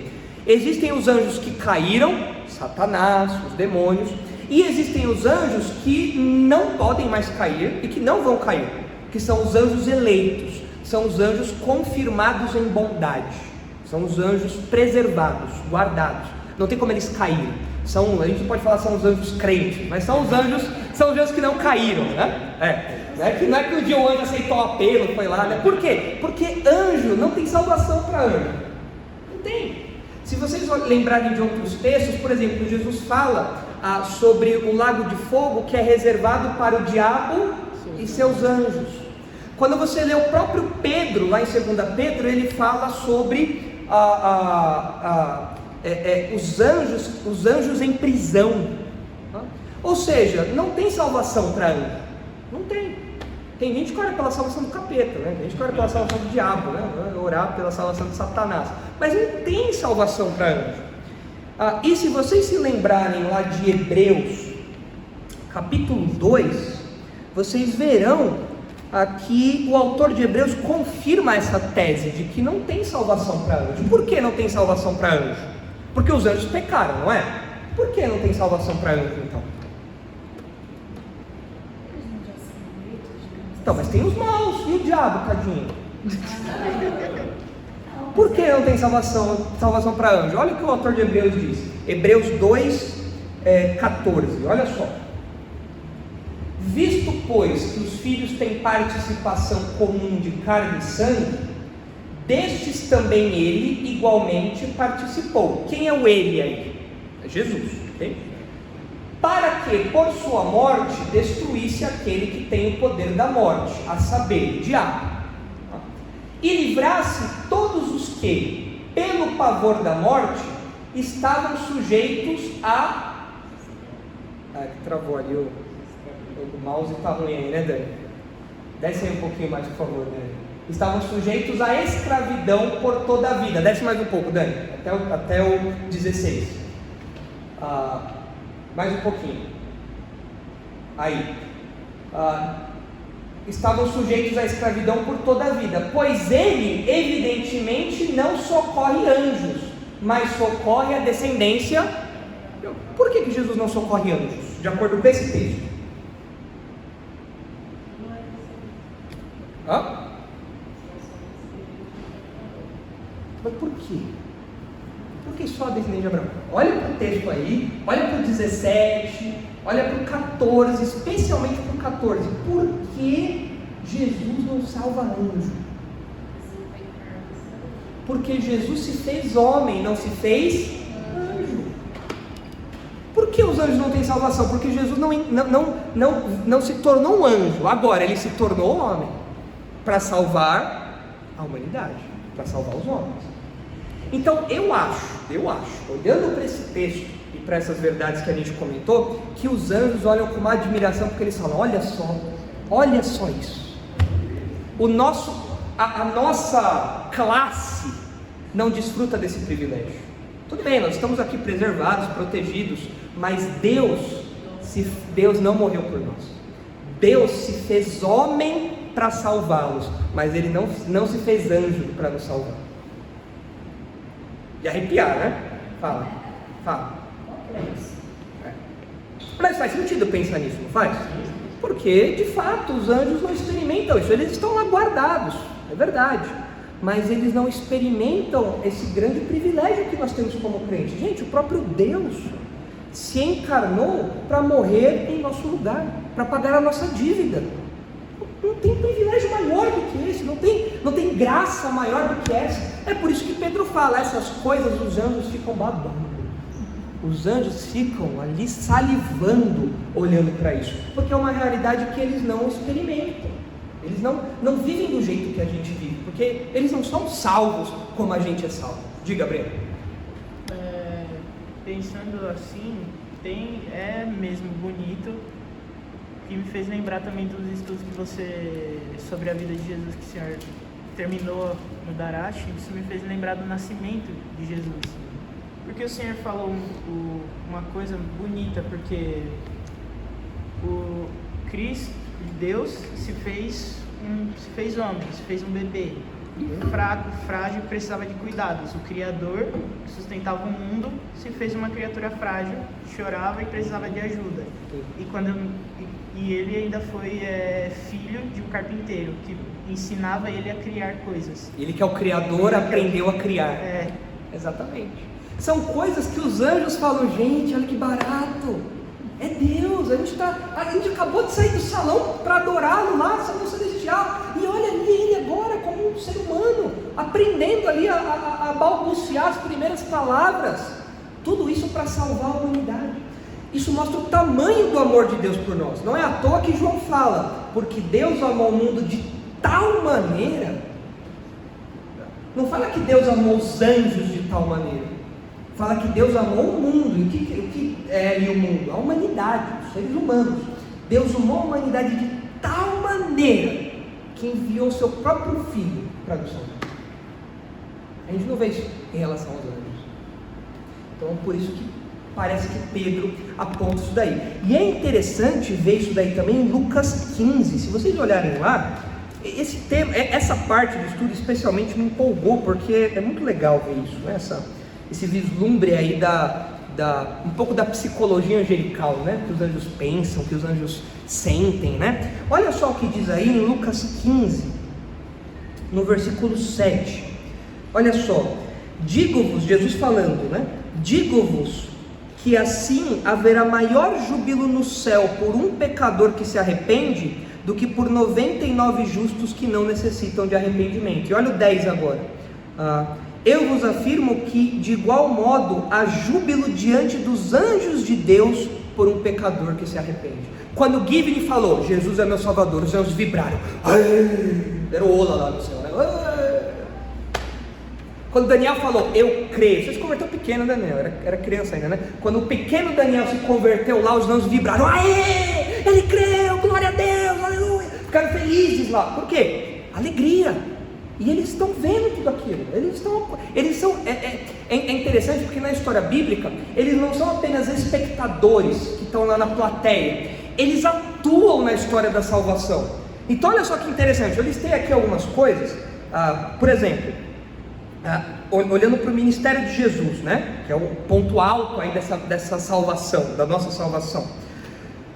existem os anjos que caíram, Satanás, os demônios, e existem os anjos que não podem mais cair e que não vão cair, que são os anjos eleitos, são os anjos confirmados em bondade, são os anjos preservados, guardados, não tem como eles caírem. A gente pode falar que são os anjos crentes, mas são os anjos que não caíram, né? Não é que um dia o anjo aceitou o apelo, foi lá, né? Por quê? Porque anjo não tem salvação para anjo, não tem. Se vocês lembrarem de outros textos, por exemplo, Jesus fala sobre o lago de fogo que é reservado para o diabo e seus anjos. Quando você lê o próprio Pedro, lá em 2 Pedro, ele fala sobre os anjos em prisão. Ou seja, não tem salvação para anjo, não tem. Tem gente que ora pela salvação do capeta, né? Tem gente que ora pela salvação do diabo, né? Orar pela salvação de Satanás, mas não tem salvação para anjo. E se vocês se lembrarem lá de Hebreus, capítulo 2, vocês verão aqui o autor de Hebreus confirma essa tese de que não tem salvação para anjo. Por que não tem salvação para anjo? Porque os anjos pecaram, não é? Por que não tem salvação para anjo então? Então, mas tem os maus e o diabo, tadinho. Por que não tem salvação para anjo? Olha o que o autor de Hebreus diz. Hebreus 2, 14. Olha só. Visto, pois, que os filhos têm participação comum de carne e sangue, destes também ele igualmente participou. Quem é o ele aí? É Jesus, ok? Para que por sua morte destruísse aquele que tem o poder da morte, a saber, o diabo, e livrasse todos os que, pelo pavor da morte, estavam sujeitos a... travou ali o mouse, está ruim aí, né, Dani? Desce aí um pouquinho mais, por favor, Dani. Estavam sujeitos à escravidão por toda a vida. Desce mais um pouco, Dani, até o 16. Mais um pouquinho. Aí. Estavam sujeitos à escravidão por toda a vida, pois ele, evidentemente, não socorre anjos, mas socorre a descendência. Por que Jesus não socorre anjos? De acordo com esse texto. Mas por quê? Por que só a descendência de Abraão? Olha para o texto aí, olha para o 17, olha para o 14, especialmente para o 14. Por que Jesus não salva anjo? Porque Jesus se fez homem, não se fez anjo. Por que os anjos não têm salvação? Porque Jesus não se tornou um anjo, agora ele se tornou homem para salvar a humanidade, para salvar os homens. Então eu acho, olhando para esse texto e para essas verdades que a gente comentou, que os anjos olham com uma admiração, porque eles falam: olha só isso. A nossa classe não desfruta desse privilégio. Tudo bem, nós estamos aqui preservados, protegidos, mas Deus não morreu por nós. Deus se fez homem para salvá-los, mas Ele não se fez anjo para nos salvar. E arrepiar, né? Fala. Mas faz sentido pensar nisso, não faz? Porque, de fato, os anjos não experimentam isso. Eles estão lá guardados, é verdade. Mas eles não experimentam esse grande privilégio que nós temos como crentes. Gente, o próprio Deus se encarnou para morrer em nosso lugar, para pagar a nossa dívida. Não tem privilégio maior do que esse, não tem graça maior do que essa. É por isso que Pedro fala, essas coisas os anjos ficam babando. Os anjos ficam ali salivando, olhando para isso, porque é uma realidade que eles não experimentam. Eles não vivem do jeito que a gente vive, porque eles não são salvos como a gente é salvo. Diga, Breno. Pensando assim, é mesmo bonito, que me fez lembrar também dos estudos que você, sobre a vida de Jesus, que o senhor terminou no Darash. Isso me fez lembrar do nascimento de Jesus, porque o senhor falou uma coisa bonita, porque o Cristo Deus se fez homem, se fez um bebê, fraco, frágil, precisava de cuidados. O Criador, que sustentava o mundo, se fez uma criatura frágil, chorava e precisava de ajuda. E ele ainda foi filho de um carpinteiro, que ensinava ele a criar coisas. Ele que é o Criador, aprendeu a criar. Exatamente. São coisas que os anjos falam, gente, olha que barato. É Deus, a gente acabou de sair do salão para adorá-lo lá, salão celestial, e olha ali ele agora como um ser humano, aprendendo ali a balbuciar as primeiras palavras, tudo isso para salvar a humanidade. Isso mostra o tamanho do amor de Deus por nós. Não é à toa que João fala, porque Deus amou o mundo de tal maneira. Não fala que Deus amou os anjos de tal maneira, fala que Deus amou o mundo. E o que é o mundo? A humanidade, os seres humanos. Deus amou a humanidade de tal maneira que enviou seu próprio filho para nos salvar. A gente não vê isso em relação aos anjos. Então por isso que parece que Pedro aponta isso daí. E é interessante ver isso daí também em Lucas 15. Se vocês olharem lá, esse tema, essa parte do estudo especialmente me empolgou, porque é muito legal ver isso, né? Esse vislumbre aí um pouco da psicologia angelical, né? Que os anjos pensam, que os anjos sentem, né? Olha só o que diz aí em Lucas 15, no versículo 7. Olha só, digo-vos, Jesus falando, né? Digo-vos que assim haverá maior júbilo no céu por um pecador que se arrepende do que por 99 justos que não necessitam de arrependimento. E olha o 10 agora. Eu vos afirmo que de igual modo há júbilo diante dos anjos de Deus por um pecador que se arrepende. Quando Gideon falou, Jesus é meu salvador, os anjos vibraram. Deram ola lá no céu, né? Quando Daniel falou, eu creio, você se converteu pequeno, Daniel, era criança ainda, né? Quando o pequeno Daniel se converteu lá, os anjos vibraram, aê, ele creu, glória a Deus, aleluia, ficaram felizes lá, por quê? Alegria, e eles estão vendo tudo aquilo, é interessante porque na história bíblica, eles não são apenas espectadores que estão lá na plateia, eles atuam na história da salvação. Então olha só que interessante, eu listei aqui algumas coisas, por exemplo, olhando para o ministério de Jesus, né? Que é o ponto alto aí dessa salvação, da nossa salvação.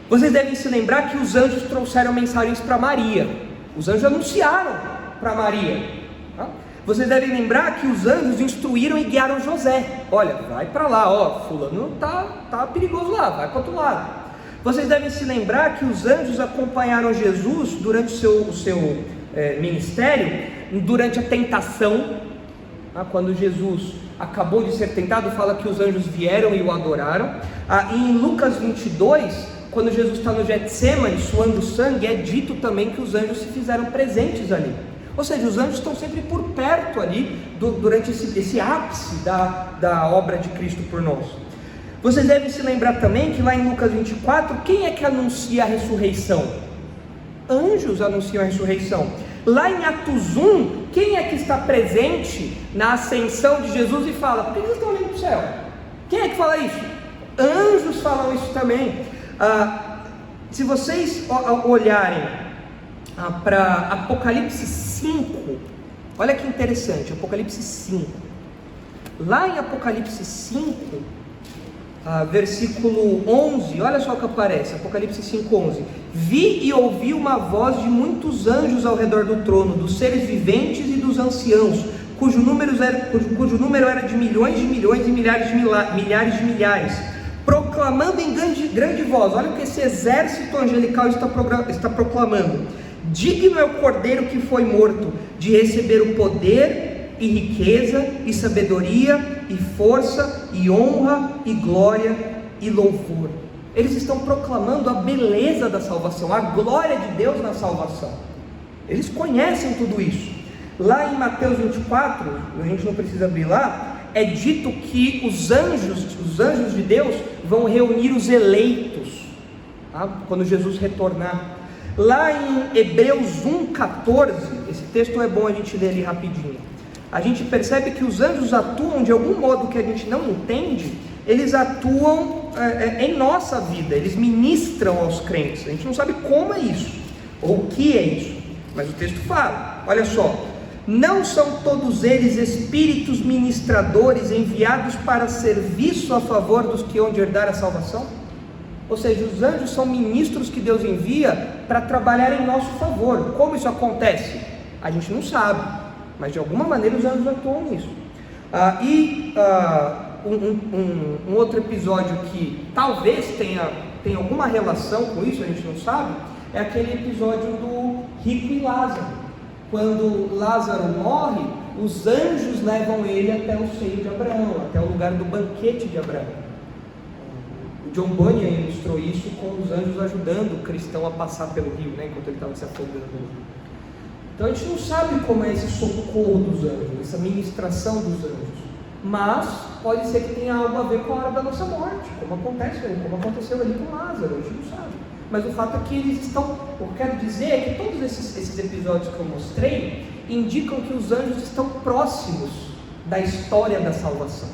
Vocês devem se lembrar que os anjos trouxeram mensagens para Maria. Os anjos anunciaram para Maria. Tá? Vocês devem lembrar que os anjos instruíram e guiaram José. Olha, vai para lá, ó, fulano tá perigoso lá, vai para o outro lado. Vocês devem se lembrar que os anjos acompanharam Jesus durante o seu ministério, durante a tentação. Quando Jesus acabou de ser tentado, fala que os anjos vieram e o adoraram. E em Lucas 22, quando Jesus está no Getsemane suando sangue, é dito também que os anjos se fizeram presentes ali. Ou seja, os anjos estão sempre por perto ali, durante esse ápice da obra de Cristo por nós. Vocês devem se lembrar também que lá em Lucas 24, quem é que anuncia a ressurreição? Anjos anunciam a ressurreição. Lá em Atos 1, quem é que está presente na ascensão de Jesus e fala, por que vocês estão olhando para o céu? Quem é que fala isso? Anjos falam isso também. Se vocês olharem para Apocalipse 5, olha que interessante, Apocalipse 5. Lá em Apocalipse 5, versículo 11, olha só o que aparece, Apocalipse 5:11. Vi e ouvi uma voz de muitos anjos ao redor do trono, dos seres viventes e dos anciãos, cujo número era de milhões e milhares de milhares, proclamando em grande voz. Olha o que esse exército angelical está proclamando: digno é o cordeiro que foi morto de receber o poder e riqueza e sabedoria e força e honra e glória e louvor. Eles estão proclamando a beleza da salvação, a glória de Deus na salvação. Eles conhecem tudo isso. Lá em Mateus 24, a gente não precisa abrir lá, é dito que os anjos de Deus vão reunir os eleitos, tá? Quando Jesus retornar. Lá em Hebreus 1:14, esse texto é bom a gente ler ali rapidinho. A gente percebe que os anjos atuam de algum modo que a gente não entende. Eles atuam em nossa vida, eles ministram aos crentes. A gente não sabe como é isso, ou o que é isso, mas o texto fala, olha só: não são todos eles espíritos ministradores enviados para serviço a favor dos que hão de herdar a salvação? Ou seja, os anjos são ministros que Deus envia para trabalhar em nosso favor. Como isso acontece? A gente não sabe, mas de alguma maneira os anjos atuam nisso. Um outro episódio que talvez tenha alguma relação com isso, a gente não sabe, é aquele episódio do rico e Lázaro. Quando Lázaro morre, os anjos levam ele até o seio de Abraão, até o lugar do banquete de Abraão. O John Bunyan ilustrou isso com os anjos ajudando o cristão a passar pelo rio, enquanto ele estava se afogando no rio. Então a gente não sabe como é esse socorro dos anjos, essa ministração dos anjos, mas pode ser que tenha algo a ver com a hora da nossa morte, como aconteceu ali com Lázaro, a gente não sabe. Mas o fato é que eles estão, o que eu quero dizer é que todos esses episódios que eu mostrei indicam que os anjos estão próximos da história da salvação.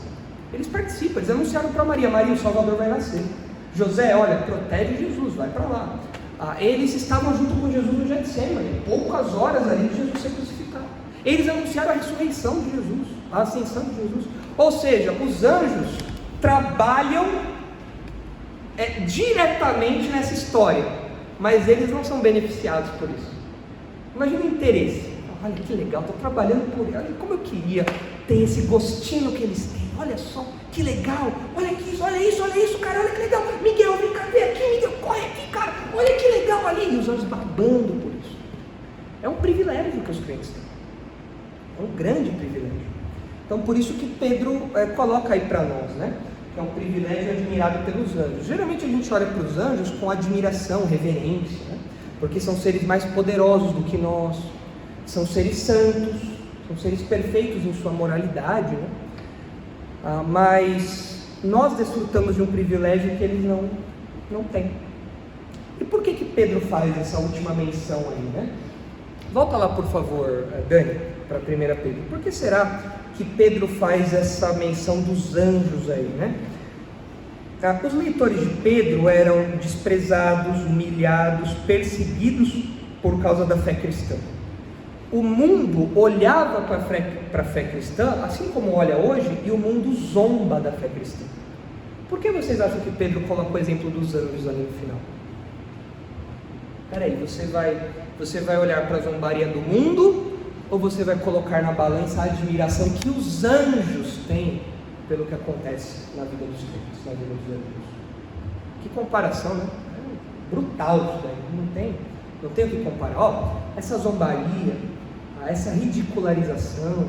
Eles participam, eles anunciaram para Maria: Maria, o Salvador vai nascer. José, olha, protege Jesus, vai para lá. Eles estavam junto com Jesus no Getsemane, poucas horas ali de Jesus ser crucificado. Eles anunciaram a ressurreição de Jesus, a ascensão de Jesus. Ou seja, os anjos trabalham diretamente nessa história, mas eles não são beneficiados por isso. Imagina o interesse: olha que legal, estou trabalhando por ele, olha como eu queria ter esse gostinho que eles têm, olha só, que legal, olha isso, cara, olha que legal, Miguel, vem cá, vem aqui, Miguel, corre aqui, cara, olha que legal ali, e os anjos babando por isso. É um privilégio que os crentes têm, é um grande privilégio. Então por isso que Pedro coloca aí para nós, que é um privilégio admirado pelos anjos. Geralmente a gente olha para os anjos com admiração, reverência, porque são seres mais poderosos do que nós, são seres santos, são seres perfeitos em sua moralidade, mas nós desfrutamos de um privilégio que eles não têm. E por que Pedro faz essa última menção aí, Volta lá, por favor, Dani, para 1 Pedro. Por que será que Pedro faz essa menção dos anjos aí, Os leitores de Pedro eram desprezados, humilhados, perseguidos por causa da fé cristã. O mundo olhava para a fé cristã, assim como olha hoje, e o mundo zomba da fé cristã. Por que vocês acham que Pedro coloca o exemplo dos anjos ali no final? Peraí, você vai olhar para a zombaria do mundo, ou você vai colocar na balança a admiração que os anjos têm pelo que acontece na vida dos crentes, na vida dos anjos? Que comparação, brutal isso daí, não tem o que comparar. Essa zombaria, essa ridicularização,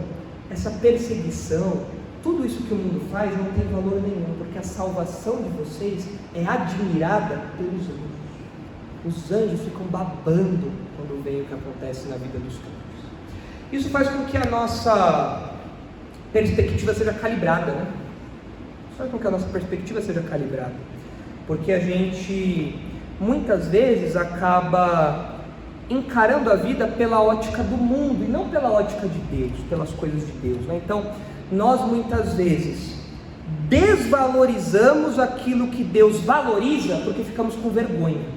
essa perseguição, tudo isso que o mundo faz não tem valor nenhum, porque a salvação de vocês é admirada pelos anjos. Os anjos ficam babando quando veem o que acontece na vida dos crentes. Isso faz com que a nossa perspectiva seja calibrada, Faz com que a nossa perspectiva seja calibrada, porque a gente muitas vezes acaba encarando a vida pela ótica do mundo e não pela ótica de Deus, pelas coisas de Deus, Então, nós muitas vezes desvalorizamos aquilo que Deus valoriza porque ficamos com vergonha.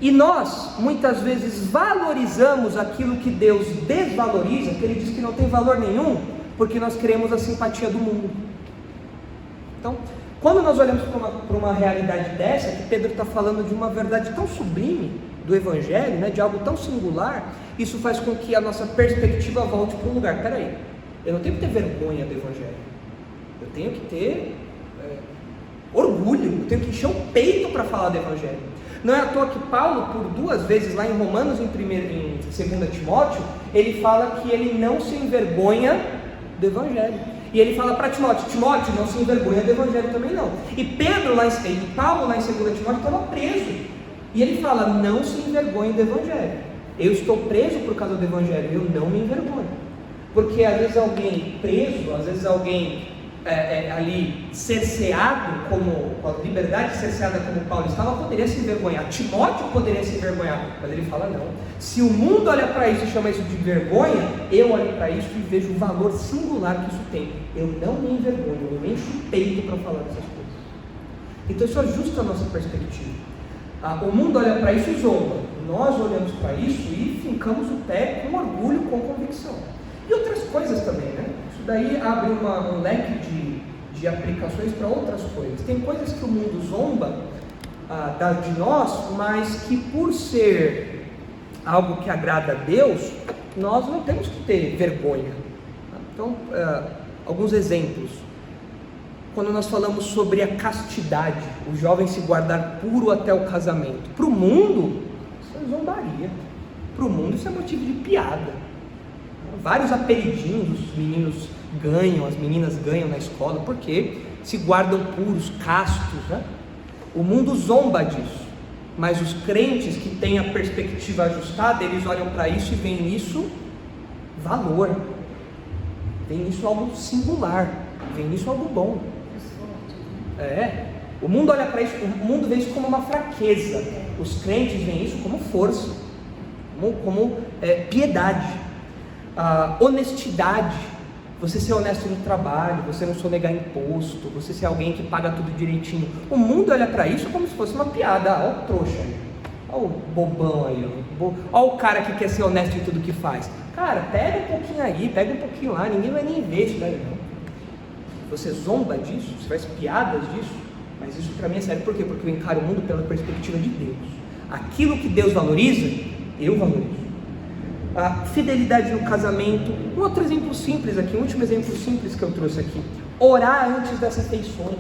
E nós, muitas vezes, valorizamos aquilo que Deus desvaloriza, que Ele diz que não tem valor nenhum, porque nós queremos a simpatia do mundo. Então, quando nós olhamos para uma realidade dessa, que Pedro está falando de uma verdade tão sublime do Evangelho, de algo tão singular, isso faz com que a nossa perspectiva volte para um lugar: peraí, eu não tenho que ter vergonha do Evangelho, eu tenho que ter orgulho, eu tenho que encher o peito para falar do Evangelho. Não é à toa que Paulo, por 2 vezes lá em Romanos, em 2 Timóteo, ele fala que ele não se envergonha do Evangelho. E ele fala para Timóteo: Timóteo, não se envergonha do Evangelho também não. E Paulo lá em 2 Timóteo estava preso. E ele fala: não se envergonhe do Evangelho. Eu estou preso por causa do Evangelho, eu não me envergonho. Porque às vezes alguém preso, às vezes alguém ali cerceado, com a liberdade cerceada como Paulo estava, poderia se envergonhar. Timóteo poderia se envergonhar, mas ele fala: não, se o mundo olha para isso e chama isso de vergonha, eu olho para isso e vejo o valor singular que isso tem. Eu não me envergonho, eu encho o peito para falar dessas coisas. Então isso ajusta a nossa perspectiva. O mundo olha para isso e zomba, nós olhamos para isso e fincamos o pé com orgulho, com convicção. E outras coisas também, né? Isso daí abre um leque de aplicações para outras coisas. Tem coisas que o mundo zomba de nós, mas que por ser algo que agrada a Deus, nós não temos que ter vergonha. Então, alguns exemplos. Quando nós falamos sobre a castidade, o jovem se guardar puro até o casamento. Para o mundo, isso é zombaria. Para o mundo, isso é motivo de piada. Vários apelidinhos os meninos ganham, as meninas ganham na escola, porque se guardam puros, castos, né? O mundo zomba disso, mas os crentes que têm a perspectiva ajustada, eles olham para isso e veem nisso valor, veem nisso algo singular, veem nisso algo bom. O mundo olha para isso, o mundo vê isso como uma fraqueza, os crentes veem isso como força, como piedade, honestidade, você ser honesto no trabalho, você não sonegar imposto, você ser alguém que paga tudo direitinho. O mundo olha para isso como se fosse uma piada. Olha o trouxa aí, olha o bobão aí, olha o cara que quer ser honesto em tudo que faz. Cara, pega um pouquinho aí, pega um pouquinho lá, ninguém vai nem ver isso daí não. Você zomba disso, você faz piadas disso, mas isso para mim é sério. Por quê? Porque eu encaro o mundo pela perspectiva de Deus. Aquilo que Deus valoriza, eu valorizo. A fidelidade no casamento. Um outro exemplo simples aqui, um último exemplo simples que eu trouxe aqui: orar antes das refeições.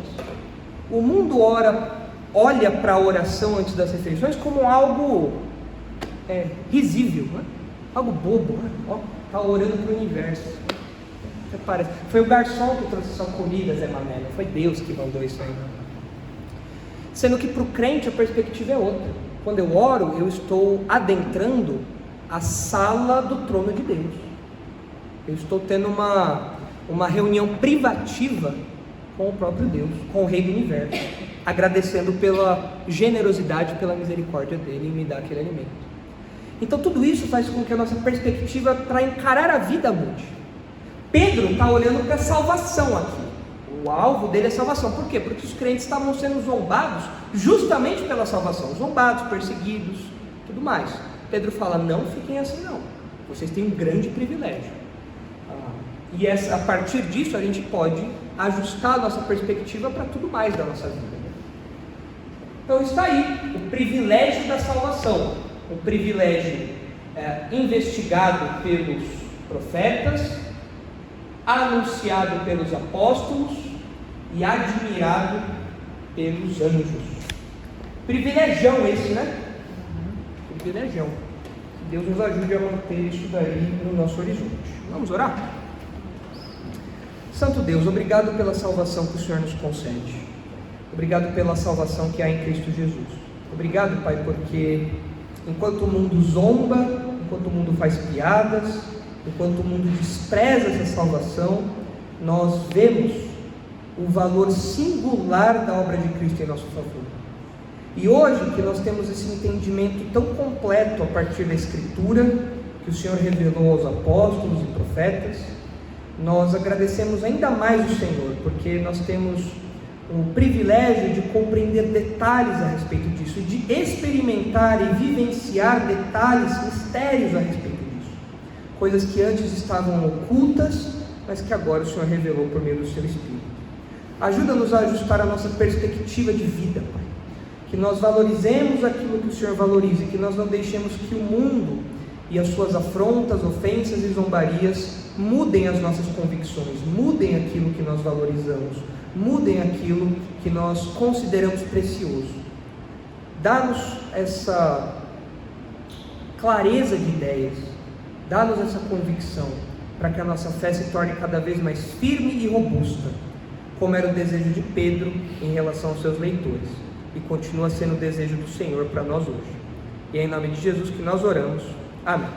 O mundo olha para a oração antes das refeições como algo risível, né? Algo bobo, né? Está orando para o universo. Parece. Foi o garçom que trouxe sua comida, Zé Mané, não foi Deus que mandou isso aí. Sendo que para o crente a perspectiva é outra. Quando eu oro, eu estou adentrando a sala do trono de Deus. Eu estou tendo uma reunião privativa com o próprio Deus, com o Rei do Universo, agradecendo pela generosidade, pela misericórdia dele em me dar aquele alimento. Então tudo isso faz com que a nossa perspectiva para encarar a vida mude. Pedro está olhando para a salvação aqui. O alvo dele é salvação. Por quê? Porque os crentes estavam sendo zombados justamente pela salvação. Zombados, perseguidos, tudo mais. Pedro fala, não fiquem assim não, vocês têm um grande privilégio, e a partir disso a gente pode ajustar a nossa perspectiva para tudo mais da nossa vida, né? Então está aí, o privilégio da salvação, um privilégio investigado pelos profetas, anunciado pelos apóstolos e admirado pelos anjos. Privilegião esse, né? Privilegião. Que Deus nos ajude a manter isso daí no nosso horizonte. Vamos orar? Santo Deus, obrigado pela salvação que o Senhor nos concede. Obrigado pela salvação que há em Cristo Jesus. Obrigado, Pai, porque enquanto o mundo zomba, enquanto o mundo faz piadas, enquanto o mundo despreza essa salvação, nós vemos o valor singular da obra de Cristo em nosso favor. E hoje que nós temos esse entendimento tão completo a partir da Escritura, que o Senhor revelou aos apóstolos e profetas, nós agradecemos ainda mais o Senhor, porque nós temos o privilégio de compreender detalhes a respeito disso, de experimentar e vivenciar detalhes, mistérios a respeito disso, coisas que antes estavam ocultas, mas que agora o Senhor revelou por meio do Seu Espírito. Ajuda-nos a ajustar a nossa perspectiva de vida, Pai, que nós valorizemos aquilo que o Senhor valoriza, que nós não deixemos que o mundo e as suas afrontas, ofensas e zombarias mudem as nossas convicções, mudem aquilo que nós valorizamos, mudem aquilo que nós consideramos precioso. Dá-nos essa clareza de ideias, dá-nos essa convicção, para que a nossa fé se torne cada vez mais firme e robusta, como era o desejo de Pedro em relação aos seus leitores, e continua sendo o desejo do Senhor para nós hoje. E é em nome de Jesus que nós oramos. Amém.